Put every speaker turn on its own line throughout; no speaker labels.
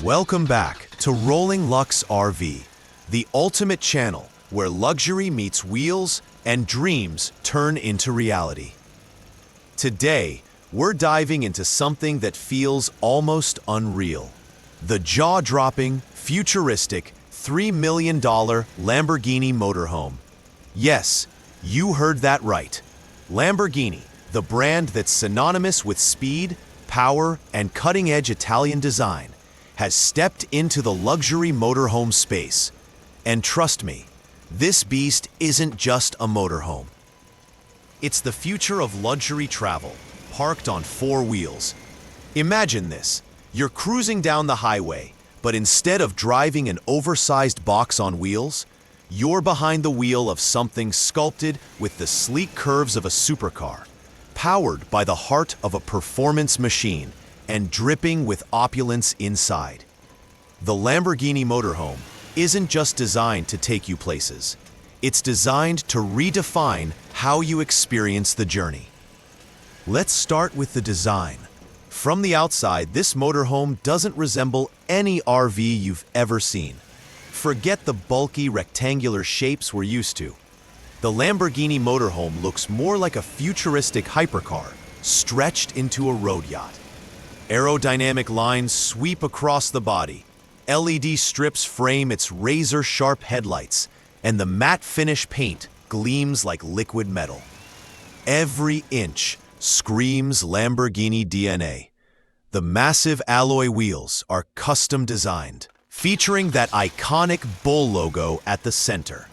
Welcome back to Rolling Luxe Rv, the ultimate channel where luxury meets wheels and dreams turn into reality. Today, we're diving into something that feels almost unreal. The jaw-dropping, futuristic, $3 million Lamborghini Motorhome. Yes, you heard that right. Lamborghini, the brand that's synonymous with speed, power, and cutting-edge Italian design, has stepped into the luxury motorhome space. And trust me, this beast isn't just a motorhome. It's the future of luxury travel, parked on four wheels. Imagine this. You're cruising down the highway, but instead of driving an oversized box on wheels, you're behind the wheel of something sculpted with the sleek curves of a supercar, powered by the heart of a performance machine, and dripping with opulence inside. The Lamborghini Motorhome isn't just designed to take you places. It's designed to redefine how you experience the journey. Let's start with the design. From the outside, this motorhome doesn't resemble any RV you've ever seen. Forget the bulky rectangular shapes we're used to. The Lamborghini Motorhome looks more like a futuristic hypercar stretched into a road yacht. Aerodynamic lines sweep across the body, LED strips frame its razor-sharp headlights, and the matte finish paint gleams like liquid metal. Every inch screams Lamborghini DNA. The massive alloy wheels are custom designed, featuring that iconic bull logo at the center.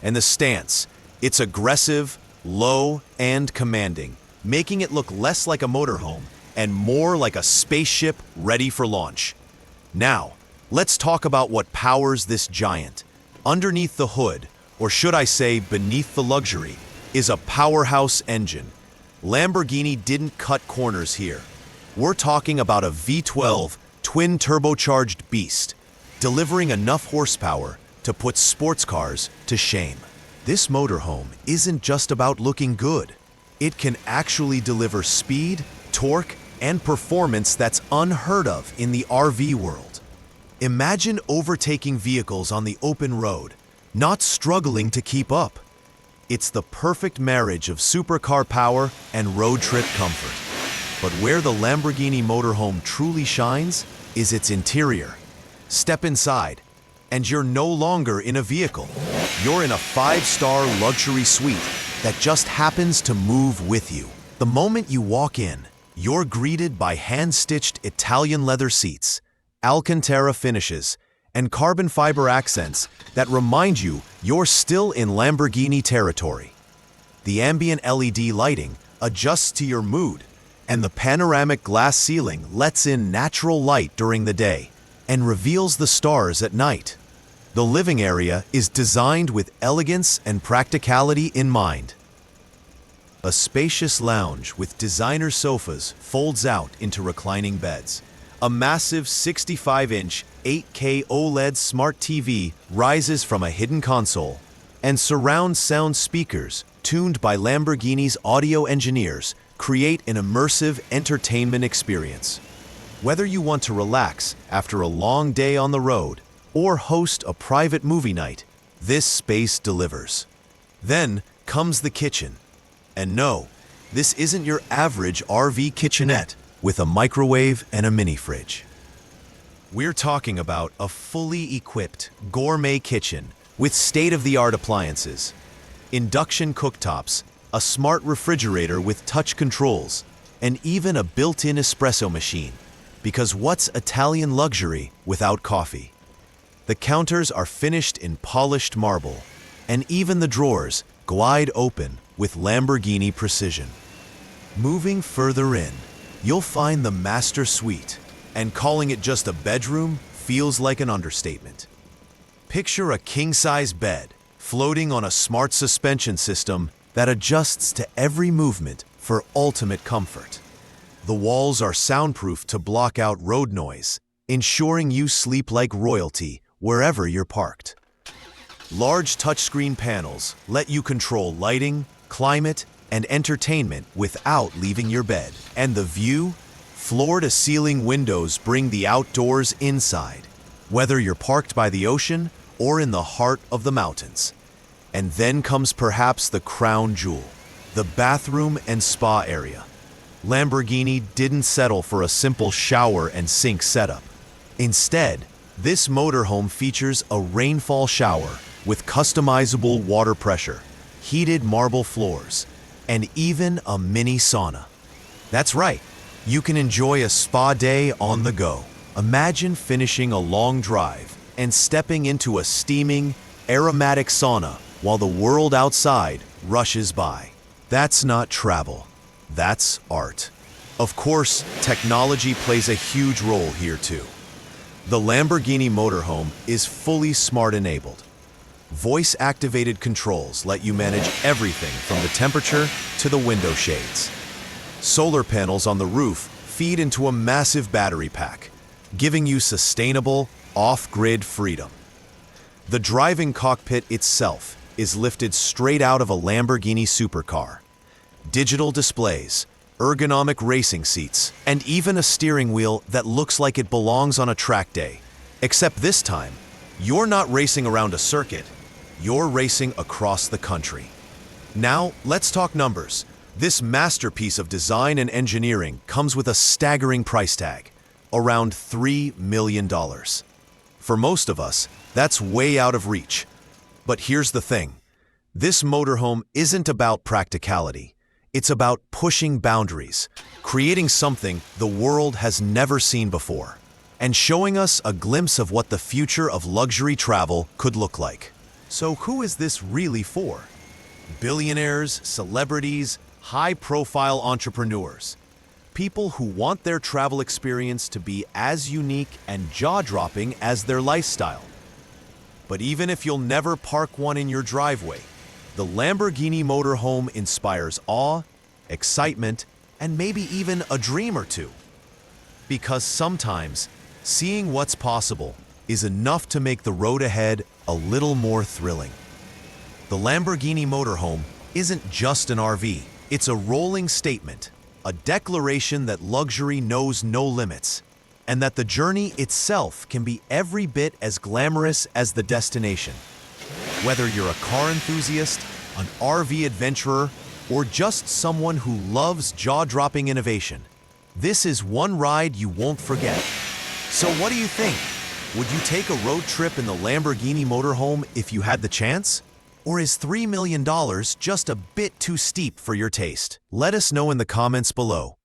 And the stance, it's aggressive, low, and commanding, making it look less like a motorhome and more like a spaceship ready for launch. Now, let's talk about what powers this giant. Underneath the hood, or should I say beneath the luxury, is a powerhouse engine. Lamborghini didn't cut corners here. We're talking about a V12 twin-turbocharged beast, delivering enough horsepower to put sports cars to shame. This motorhome isn't just about looking good. It can actually deliver speed, torque, and performance that's unheard of in the RV world. Imagine overtaking vehicles on the open road, not struggling to keep up. It's the perfect marriage of supercar power and road trip comfort. But where the Lamborghini Motorhome truly shines is its interior. Step inside, and you're no longer in a vehicle. You're in a 5-star luxury suite that just happens to move with you. The moment you walk in, you're greeted by hand-stitched Italian leather seats, Alcantara finishes, and carbon fiber accents that remind you you're still in Lamborghini territory. The ambient LED lighting adjusts to your mood, and the panoramic glass ceiling lets in natural light during the day and reveals the stars at night. The living area is designed with elegance and practicality in mind. A spacious lounge with designer sofas folds out into reclining beds. A massive 65-inch 8K OLED smart TV rises from a hidden console, and surround sound speakers, tuned by Lamborghini's audio engineers, create an immersive entertainment experience. Whether you want to relax after a long day on the road or host a private movie night, this space delivers. Then comes the kitchen. And no, this isn't your average RV kitchenette with a microwave and a mini fridge. We're talking about a fully equipped gourmet kitchen with state-of-the-art appliances, induction cooktops, a smart refrigerator with touch controls, and even a built-in espresso machine. Because what's Italian luxury without coffee? The counters are finished in polished marble, and even the drawers glide open with Lamborghini precision. Moving further in, you'll find the master suite, and calling it just a bedroom feels like an understatement. Picture a king-size bed floating on a smart suspension system that adjusts to every movement for ultimate comfort. The walls are soundproof to block out road noise, ensuring you sleep like royalty wherever you're parked. Large touchscreen panels let you control lighting, climate, and entertainment without leaving your bed. And the view? Floor-to-ceiling windows bring the outdoors inside, whether you're parked by the ocean or in the heart of the mountains. And then comes perhaps the crown jewel, the bathroom and spa area. Lamborghini didn't settle for a simple shower and sink setup. Instead, this motorhome features a rainfall shower with customizable water pressure, heated marble floors, and even a mini sauna. That's right, you can enjoy a spa day on the go. Imagine finishing a long drive and stepping into a steaming, aromatic sauna while the world outside rushes by. That's not travel, that's art. Of course, technology plays a huge role here too. The Lamborghini Motorhome is fully smart-enabled. Voice-activated controls let you manage everything from the temperature to the window shades. Solar panels on the roof feed into a massive battery pack, giving you sustainable, off-grid freedom. The driving cockpit itself is lifted straight out of a Lamborghini supercar. Digital displays, ergonomic racing seats, and even a steering wheel that looks like it belongs on a track day. Except this time, you're not racing around a circuit, you're racing across the country. Now, let's talk numbers. This masterpiece of design and engineering comes with a staggering price tag, around $3 million. For most of us, that's way out of reach. But here's the thing. This motorhome isn't about practicality. It's about pushing boundaries, creating something the world has never seen before, and showing us a glimpse of what the future of luxury travel could look like. So who is this really for? Billionaires, celebrities, high-profile entrepreneurs. People who want their travel experience to be as unique and jaw-dropping as their lifestyle. But even if you'll never park one in your driveway, the Lamborghini Motorhome inspires awe, excitement, and maybe even a dream or two. Because sometimes, seeing what's possible is enough to make the road ahead a little more thrilling. The Lamborghini Motorhome isn't just an RV, it's a rolling statement, a declaration that luxury knows no limits, and that the journey itself can be every bit as glamorous as the destination. Whether you're a car enthusiast, an RV adventurer, or just someone who loves jaw-dropping innovation, this is one ride you won't forget. So what do you think? Would you take a road trip in the Lamborghini Motorhome if you had the chance? Or is $3 million just a bit too steep for your taste? Let us know in the comments below.